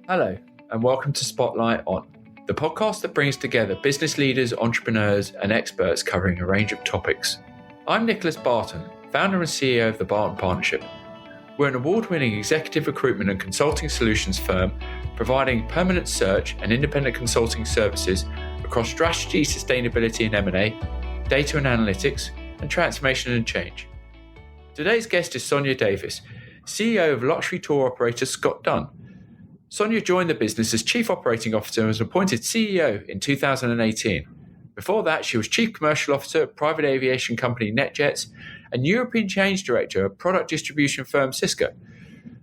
Hello, and welcome to Spotlight On, the podcast that brings together business leaders, entrepreneurs, and experts covering a range of topics. I'm Nicholas Barton, founder and CEO of the Barton Partnership. We're an award-winning executive recruitment and consulting solutions firm providing permanent search and independent consulting services across strategy, sustainability and M&A, data and analytics, and transformation and change. Today's guest is Sonia Davies, CEO of luxury tour operator Scott Dunn. Sonia joined the business as Chief Operating Officer and was appointed CEO in 2018. Before that, she was Chief Commercial Officer at private aviation company NetJets and European Change Director of product distribution firm Cisco.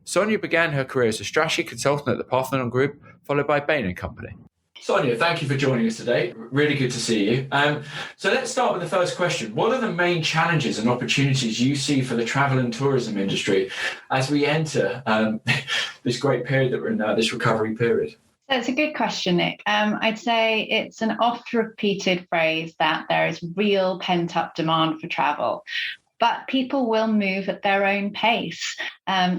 Sonia began her career as a strategy consultant at the Parthenon Group, followed by Bain & Company. Sonia, thank you for joining us today. Really good to see you. So let's start with the first question. What are the main challenges and opportunities you see for the travel and tourism industry as we enter this great period that we're in now, this recovery period? That's a good question, Nick. I'd say it's an oft-repeated phrase that there is real pent-up demand for travel. But people will move at their own pace.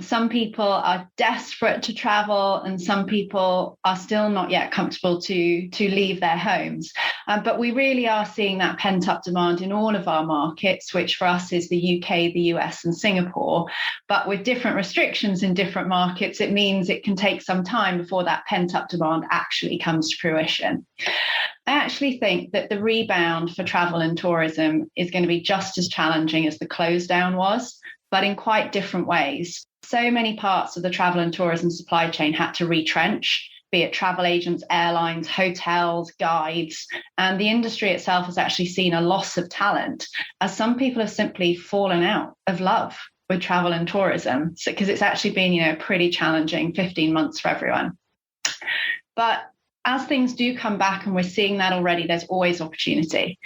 Some people are desperate to travel and some people are still not yet comfortable to leave their homes. But we really are seeing that pent-up demand in all of our markets, which for us is the UK, the US and Singapore. But with different restrictions in different markets, it means it can take some time before that pent-up demand actually comes to fruition. I actually think that the rebound for travel and tourism is going to be just as challenging as the close down was, but in quite different ways. So many parts of the travel and tourism supply chain had to retrench, be it travel agents, airlines, hotels, guides, and the industry itself has actually seen a loss of talent as some people have simply fallen out of love with travel and tourism, because it's actually been, a pretty challenging 15 months for everyone. But as things do come back, and we're seeing that already, there's always opportunity.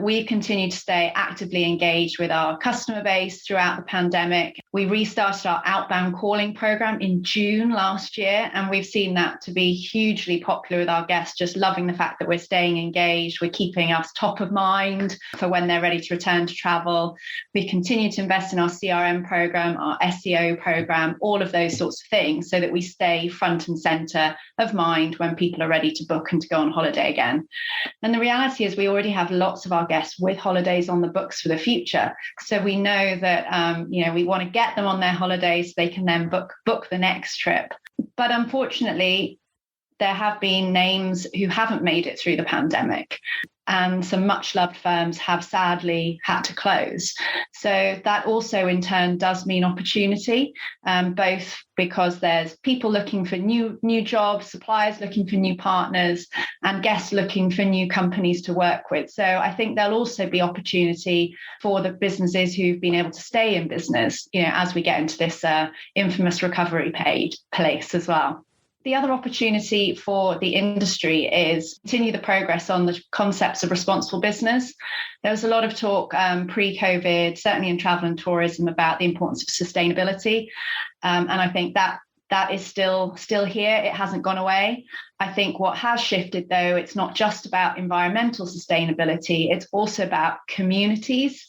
We continue to stay actively engaged with our customer base throughout the pandemic. We restarted our outbound calling program in June last year, and we've seen that to be hugely popular with our guests, just loving the fact that we're staying engaged. We're keeping us top of mind for when they're ready to return to travel. We continue to invest in our CRM program, our SEO program, all of those sorts of things, so that we stay front and center of mind when people are ready to book and to go on holiday again. And the reality is we already have lots of our guests with holidays on the books for the future. So we know that, we want to get them on their holidays so they can then book the next trip. But unfortunately, there have been names who haven't made it through the pandemic. And some much loved firms have sadly had to close. So that also in turn does mean opportunity, both because there's people looking for new jobs, suppliers looking for new partners, and guests looking for new companies to work with. So I think there'll also be opportunity for the businesses who've been able to stay in business, as we get into this infamous recovery place as well. The other opportunity for the industry is continue the progress on the concepts of responsible business. There was a lot of talk pre-COVID, certainly in travel and tourism, about the importance of sustainability. And I think that is still here. It hasn't gone away. I think what has shifted, though, it's not just about environmental sustainability, it's also about communities.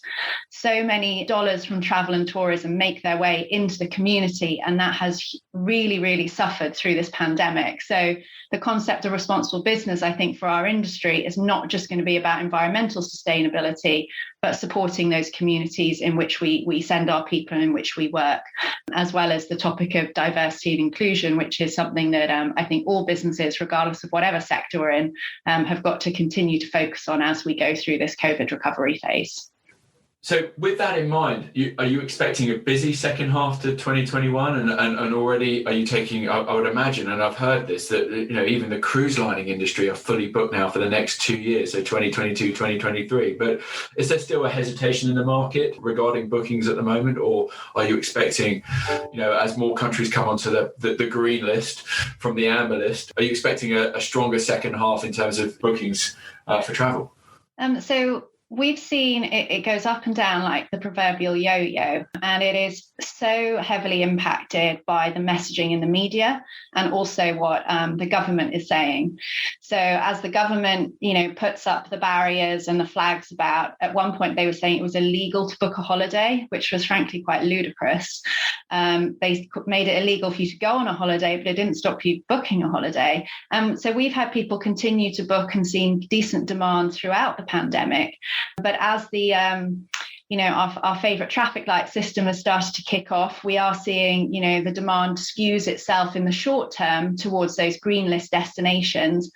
So many dollars from travel and tourism make their way into the community, and that has really, really suffered through this pandemic. So the concept of responsible business, I think, for our industry is not just going to be about environmental sustainability, but supporting those communities in which we send our people and in which we work, as well as the topic of diversity and inclusion, which is something that I think all businesses, regardless of whatever sector we're in, have got to continue to focus on as we go through this COVID recovery phase. So with that in mind, are you expecting a busy second half to 2021? And already are you taking, I would imagine, and I've heard this, that even the cruise lining industry are fully booked now for the next 2 years, so 2022, 2023. But is there still a hesitation in the market regarding bookings at the moment? Or are you expecting, as more countries come onto the green list from the amber list, are you expecting a stronger second half in terms of bookings for travel? So We've seen it goes up and down like the proverbial yo-yo, and it is so heavily impacted by the messaging in the media and also what the government is saying. So as the government, puts up the barriers and the flags about, at one point they were saying it was illegal to book a holiday, which was frankly quite ludicrous. They made it illegal for you to go on a holiday, but it didn't stop you booking a holiday. So we've had people continue to book and seen decent demand throughout the pandemic. But as the our favorite traffic light system has started to kick off, we are seeing, the demand skews itself in the short term towards those green list destinations.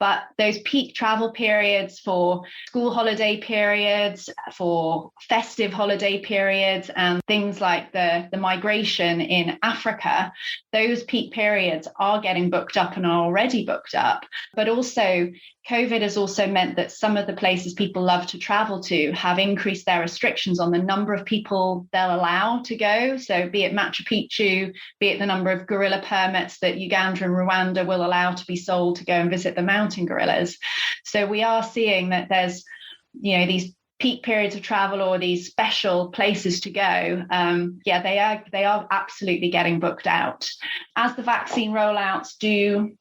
But those peak travel periods for school holiday periods, for festive holiday periods, and things like the migration in Africa, those peak periods are getting booked up and are already booked up. But also, COVID has also meant that some of the places people love to travel to have increased their restrictions on the number of people they'll allow to go. So be it Machu Picchu, be it the number of gorilla permits that Uganda and Rwanda will allow to be sold to go and visit the mountain gorillas. So we are seeing that there's, these peak periods of travel or these special places to go. They are absolutely getting booked out. As the vaccine rollouts do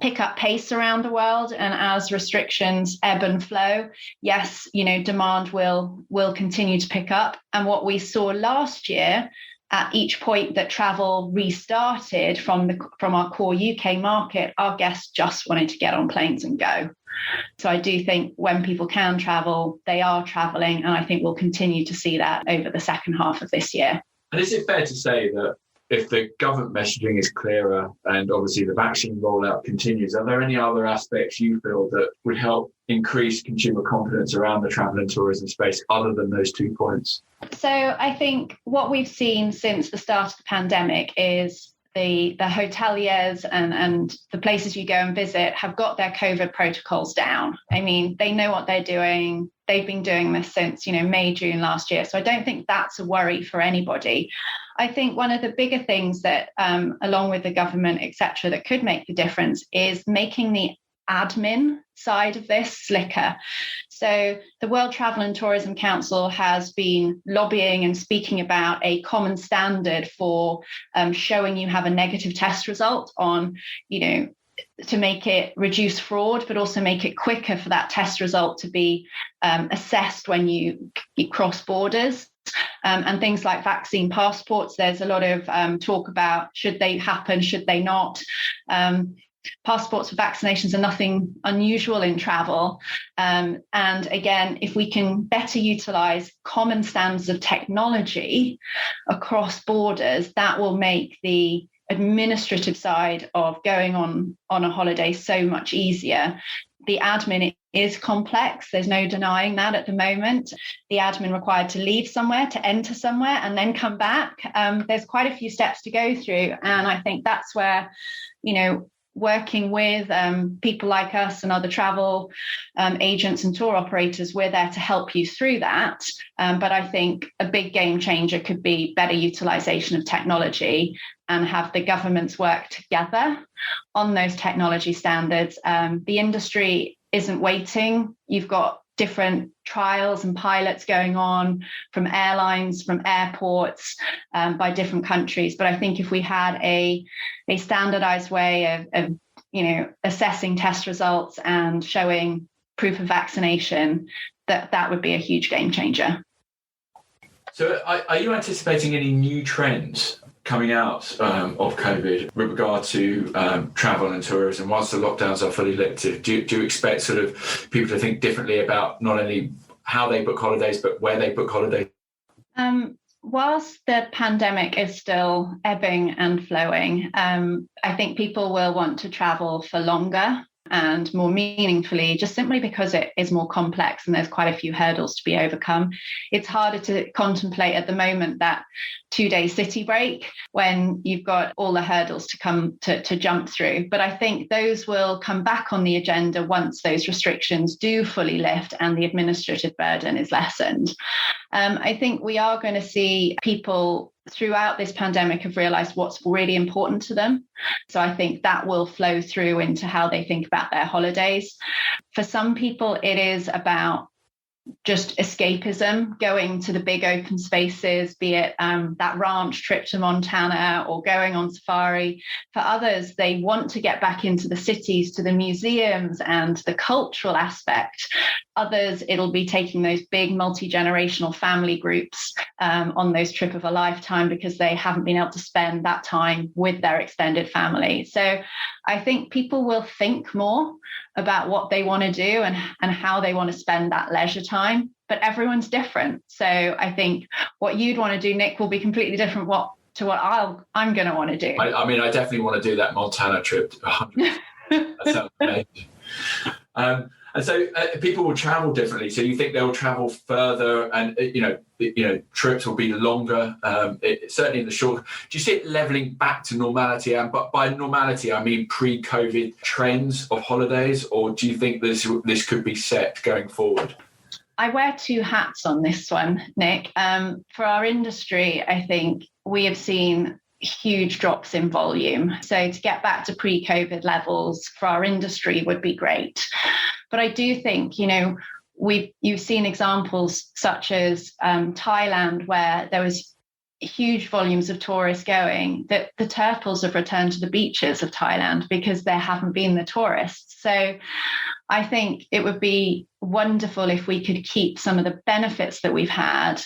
pick up pace around the world and as restrictions ebb and flow, yes, demand will continue to pick up. And what we saw last year at each point that travel restarted from our core UK market, our guests just wanted to get on planes and go. So I do think when people can travel, they are traveling, and I think we'll continue to see that over the second half of this year. And is it fair to say that if the government messaging is clearer and obviously the vaccine rollout continues, are there any other aspects you feel that would help increase consumer confidence around the travel and tourism space other than those 2 points? So I think what we've seen since the start of the pandemic is the hoteliers and the places you go and visit have got their COVID protocols down. I mean, they know what they're doing. They've been doing this since, May, June last year. So I don't think that's a worry for anybody. I think one of the bigger things that, along with the government, et cetera, that could make the difference is making the admin side of this slicker. So the World Travel and Tourism Council has been lobbying and speaking about a common standard for showing you have a negative test result on, to make it reduce fraud, but also make it quicker for that test result to be assessed when you cross borders. And things like vaccine passports, there's a lot of talk about should they happen, should they not. Passports for vaccinations are nothing unusual in travel. And again, if we can better utilize common standards of technology across borders, that will make the administrative side of going on a holiday so much easier. The admin is complex. There's no denying that at the moment. The admin required to leave somewhere, to enter somewhere, and then come back. There's quite a few steps to go through. And I think that's where, working with people like us and other travel agents and tour operators, we're there to help you through that. But I think a big game changer could be better utilization of technology and have the governments work together on those technology standards. The industry isn't waiting. You've got different trials and pilots going on from airlines, from airports, by different countries. But I think if we had a standardized way of assessing test results and showing proof of vaccination, that would be a huge game changer. So are you anticipating any new trends coming out of COVID with regard to travel and tourism once the lockdowns are fully lifted? Do you expect sort of people to think differently about not only how they book holidays, but where they book holidays? Whilst the pandemic is still ebbing and flowing, I think people will want to travel for longer and more meaningfully, just simply because it is more complex and there's quite a few hurdles to be overcome. It's harder to contemplate at the moment that 2-day city break when you've got all the hurdles to come to jump through. But I think those will come back on the agenda once those restrictions do fully lift and the administrative burden is lessened. I think we are going to see people throughout this pandemic have realized what's really important to them. So I think that will flow through into how they think about their holidays. For some people, it is about just escapism, going to the big open spaces, be it that ranch trip to Montana or going on safari. For others, they want to get back into the cities, to the museums and the cultural aspect. Others, it'll be taking those big multi-generational family groups on those trip of a lifetime because they haven't been able to spend that time with their extended family. So I think people will think more about what they want to do and how they want to spend that leisure time, but everyone's different. So I think what you'd want to do, Nick, will be completely different to what I'm going to want to do. I mean, I definitely want to do that Montana trip. 100%. That sounds amazing. And so people will travel differently. So you think they'll travel further, and trips will be longer. Certainly in the short. Do you see it leveling back to normality? And but by normality, I mean pre-COVID trends of holidays, or do you think this could be set going forward? I wear two hats on this one, Nick. For our industry, I think we have seen huge drops in volume. So to get back to pre-COVID levels for our industry would be great. But I do think, you've seen examples such as Thailand, where there was huge volumes of tourists going, that the turtles have returned to the beaches of Thailand because there haven't been the tourists. So I think it would be wonderful if we could keep some of the benefits that we've had,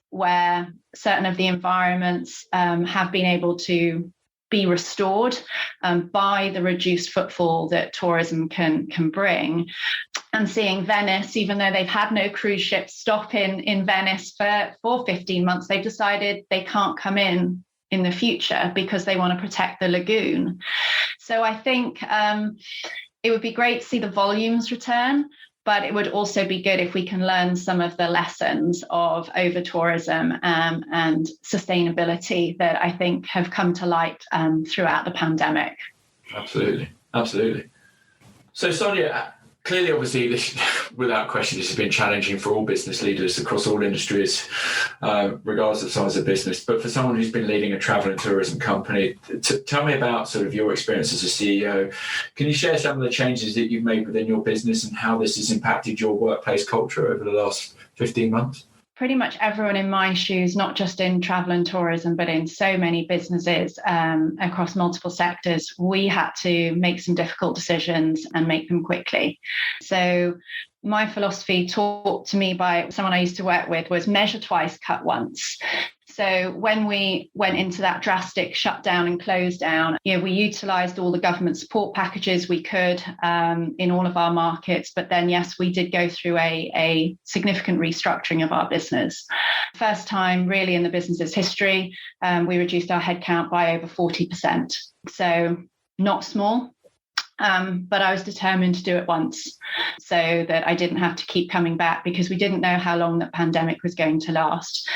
where certain of the environments have been able to be restored by the reduced footfall that tourism can bring. And seeing Venice, even though they've had no cruise ships stop in Venice for 15 months, they've decided they can't come in the future because they want to protect the lagoon. So I think it would be great to see the volumes return, but it would also be good if we can learn some of the lessons of over-tourism and sustainability that I think have come to light throughout the pandemic. Absolutely. So Sonia, clearly, obviously, this, without question, this has been challenging for all business leaders across all industries, regardless of size of business. But for someone who's been leading a travel and tourism company, tell me about sort of your experience as a CEO. Can you share some of the changes that you've made within your business and how this has impacted your workplace culture over the last 15 months? Pretty much everyone in my shoes, not just in travel and tourism, but in so many businesses across multiple sectors, we had to make some difficult decisions and make them quickly. So my philosophy, taught to me by someone I used to work with, was measure twice, cut once. So when we went into that drastic shutdown and close down, we utilised all the government support packages we could in all of our markets. But then, yes, we did go through a significant restructuring of our business. First time really in the business's history, we reduced our headcount by over 40%. So not small. But I was determined to do it once so that I didn't have to keep coming back, because we didn't know how long the pandemic was going to last.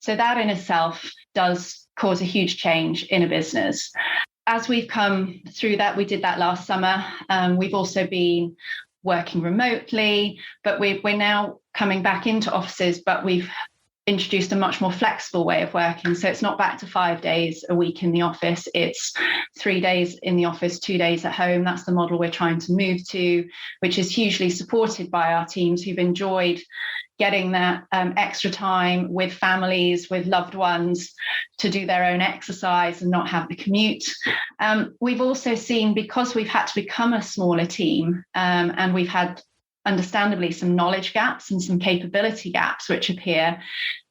So that in itself does cause a huge change in a business. As we've come through that, we did that last summer. We've also been working remotely, but we're now coming back into offices, but we've introduced a much more flexible way of working. So it's not back to 5 days a week in the office. It's 3 days in the office, 2 days at home. That's the model we're trying to move to, which is hugely supported by our teams who've enjoyed getting that extra time with families, with loved ones, to do their own exercise and not have the commute. We've also seen, because we've had to become a smaller team, and we've had understandably some knowledge gaps and some capability gaps which appear,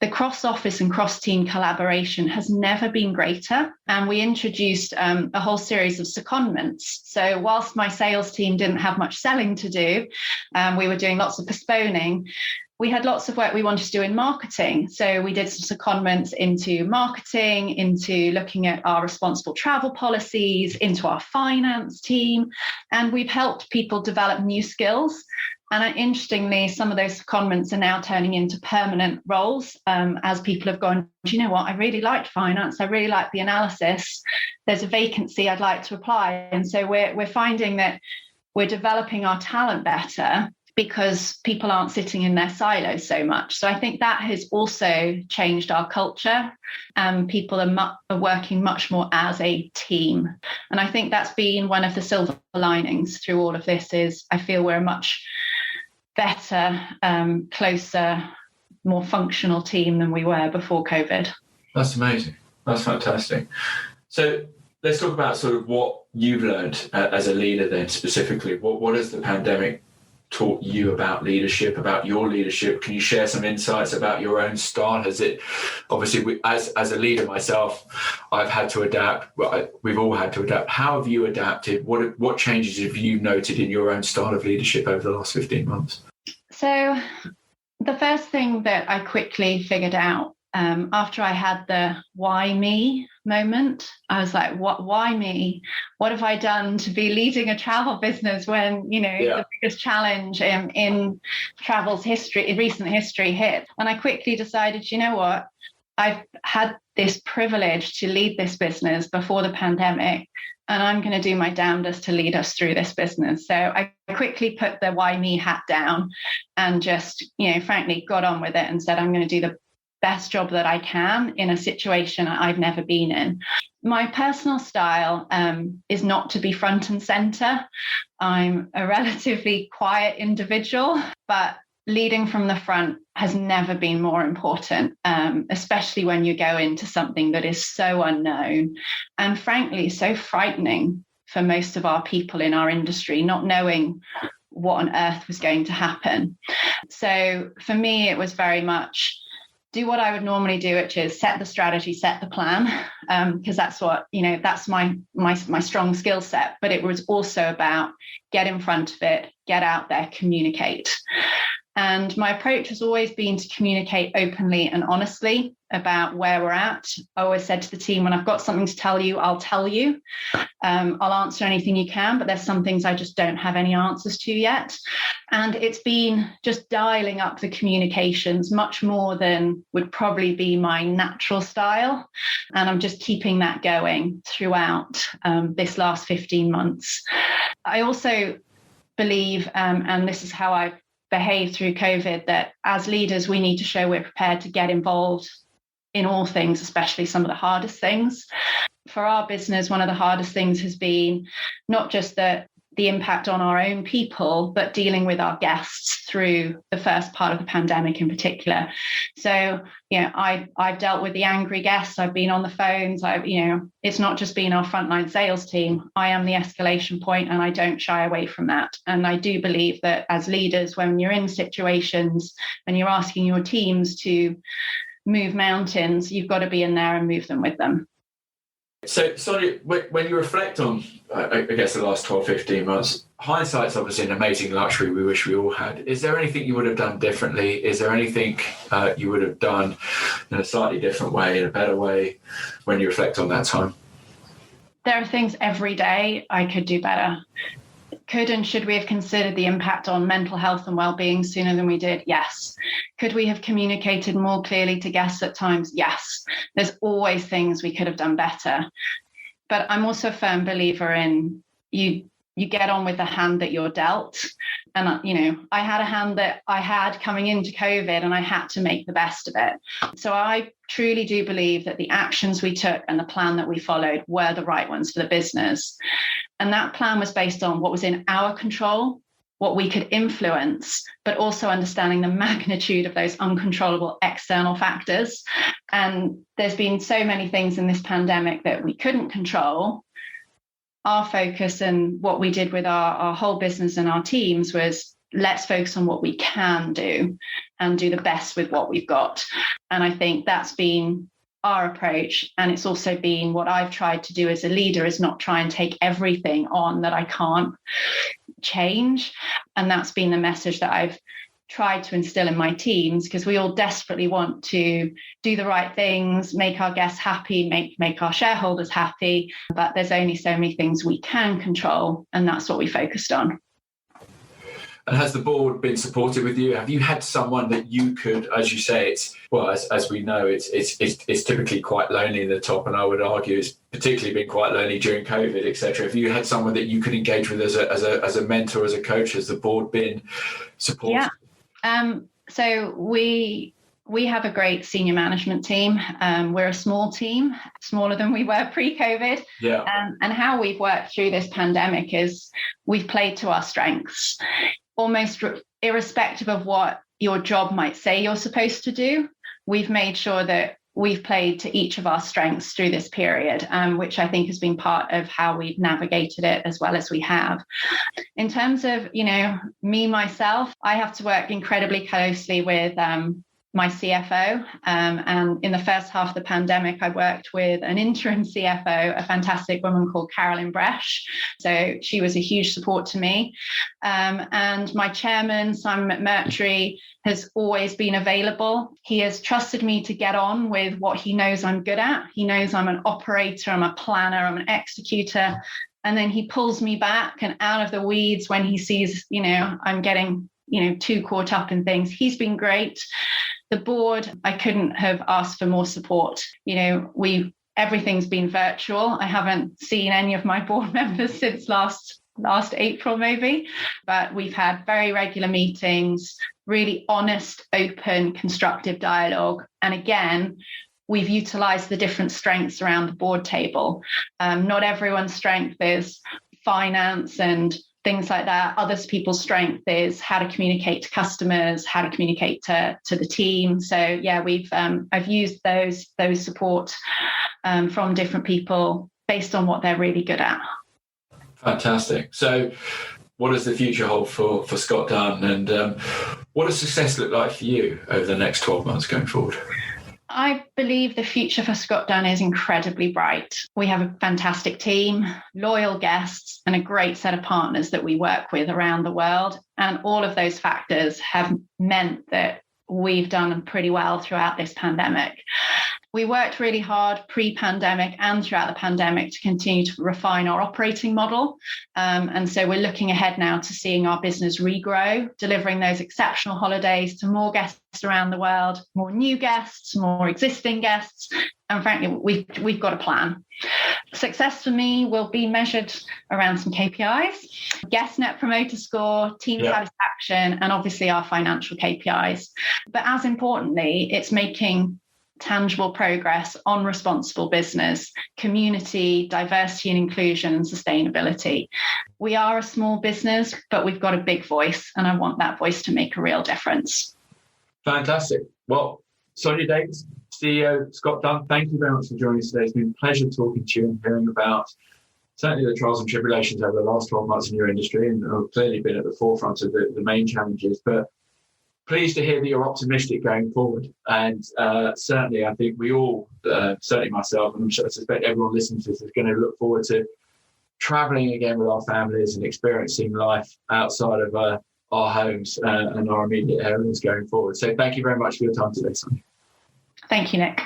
the cross-office and cross-team collaboration has never been greater. And we introduced a whole series of secondments. So whilst my sales team didn't have much selling to do, we were doing lots of postponing, we had lots of work we wanted to do in marketing. So we did some secondments into marketing, into looking at our responsible travel policies, into our finance team. And we've helped people develop new skills. And interestingly, some of those secondments are now turning into permanent roles as people have gone, do you know what, I really liked finance, I really like the analysis, there's a vacancy, I'd like to apply. And so we're finding that we're developing our talent better because people aren't sitting in their silos so much. So I think that has also changed our culture, and people are working much more as a team. And I think that's been one of the silver linings through all of this, is I feel we're a much better, closer, more functional team than we were before COVID. That's amazing. That's fantastic. So let's talk about sort of what you've learned as a leader then specifically. What has the pandemic taught you about leadership, about your leadership? Can you share some insights about your own style? Has it, obviously, as a leader myself, I've had to adapt. Well, we've all had to adapt. How have you adapted? What changes have you noted in your own style of leadership over the last 15 months? So the first thing that I quickly figured out after I had the why me moment, I was like, why me? What have I done to be leading a travel business when, the biggest challenge in travel's history, in recent history hit? And I quickly decided, you know what? I've had this privilege to lead this business before the pandemic, and I'm going to do my damnedest to lead us through this business. So I quickly put the why me hat down and just, frankly, got on with it and said, I'm going to do the best job that I can in a situation I've never been in. My personal style is not to be front and center. I'm a relatively quiet individual, but leading from the front has never been more important, especially when you go into something that is so unknown and frankly so frightening for most of our people in our industry, not knowing what on earth was going to happen. So for me, it was very much do what I would normally do, which is set the strategy, set the plan, because that's what, that's my strong skill set. But it was also about get in front of it, get out there, communicate. And my approach has always been to communicate openly and honestly about where we're at. I always said to the team, when I've got something to tell you, I'll tell you. I'll answer anything you can, but there's some things I just don't have any answers to yet. And it's been just dialing up the communications much more than would probably be my natural style. And I'm just keeping that going throughout this last 15 months. I also believe, and this is how I've behave through COVID, that as leaders, we need to show we're prepared to get involved in all things, especially some of the hardest things. For our business, one of the hardest things has been not just the impact on our own people, but dealing with our guests through the first part of the pandemic in particular. So, I've dealt with the angry guests. I've been on the phones. It's not just been our frontline sales team. I am the escalation point, and I don't shy away from that. And I do believe that as leaders, when you're in situations, when you're asking your teams to move mountains, you've got to be in there and move them with them. So, Sonia, when you reflect on, I guess, the last 12, 15 months, hindsight's obviously an amazing luxury we wish we all had. Is there anything you would have done differently? Is there anything you would have done in a slightly different way, in a better way, when you reflect on that time? There are things every day I could do better. Could and should we have considered the impact on mental health and well-being sooner than we did? Yes. Could we have communicated more clearly to guests at times? Yes. There's always things we could have done better. But I'm also a firm believer in you get on with the hand that you're dealt. And, I had a hand that I had coming into COVID, and I had to make the best of it. So I truly do believe that the actions we took and the plan that we followed were the right ones for the business. And that plan was based on what was in our control, what we could influence, but also understanding the magnitude of those uncontrollable external factors. And there's been so many things in this pandemic that we couldn't control. Our focus and what we did with our whole business and our teams was let's focus on what we can do and do the best with what we've got. And I think that's been our approach. And it's also been what I've tried to do as a leader, is not try and take everything on that I can't change. And that's been the message that I've tried to instill in my teams, because we all desperately want to do the right things, make our guests happy, make our shareholders happy. But there's only so many things we can control. And that's what we focused on. And has the board been supportive with you? Have you had someone that you could, as you say, as we know, it's typically quite lonely in the top, and I would argue it's particularly been quite lonely during COVID, etc. Have you had someone that you could engage with as a mentor, as a coach? Has the board been supportive? Yeah. So we have a great senior management team. We're a small team, smaller than we were pre-COVID. Yeah. And how we've worked through this pandemic is we've played to our strengths. almost irrespective of what your job might say you're supposed to do, we've made sure that we've played to each of our strengths through this period, which I think has been part of how we've navigated it as well as we have. In terms of, me, myself, I have to work incredibly closely with my CFO. And in the first half of the pandemic, I worked with an interim CFO, a fantastic woman called Carolyn Bresch. So she was a huge support to me. And my chairman, Simon McMurtry, has always been available. He has trusted me to get on with what he knows I'm good at. He knows I'm an operator, I'm a planner, I'm an executor. And then he pulls me back and out of the weeds when he sees, I'm getting, too caught up in things. He's been great. The board, I couldn't have asked for more support. Everything's been virtual. I haven't seen any of my board members since last April, maybe, but we've had very regular meetings, really honest, open, constructive dialogue. And again, we've utilized the different strengths around the board table. Not everyone's strength is finance and things like that. Other people's strength is how to communicate to customers, how to communicate to the team. So yeah, I've used those support from different people based on what they're really good at. Fantastic. So what does the future hold for Scott Dunn, and what does success look like for you over the next 12 months going forward? I believe the future for Scott Dunn is incredibly bright. We have a fantastic team, loyal guests, and a great set of partners that we work with around the world. And all of those factors have meant that we've done pretty well throughout this pandemic. We worked really hard pre-pandemic and throughout the pandemic to continue to refine our operating model. And so we're looking ahead now to seeing our business regrow, delivering those exceptional holidays to more guests around the world, more new guests, more existing guests. And frankly, we've got a plan. Success for me will be measured around some KPIs, guest net promoter score, team satisfaction, and obviously our financial KPIs. But as importantly, it's making tangible progress on responsible business, community, diversity and inclusion, and sustainability. We are a small business, but we've got a big voice, and I want that voice to make a real difference. Fantastic. Well, Sonia Davies, CEO, Scott Dunn, thank you very much for joining us today. It's been a pleasure talking to you and hearing about certainly the trials and tribulations over the last 12 months in your industry, and I've clearly been at the forefront of the main challenges, but pleased to hear that you're optimistic going forward. And certainly, I think we all, certainly myself, and I suspect everyone listening to this is going to look forward to traveling again with our families and experiencing life outside of our homes and our immediate areas going forward. So thank you very much for your time today, Sonia. Thank you, Nick.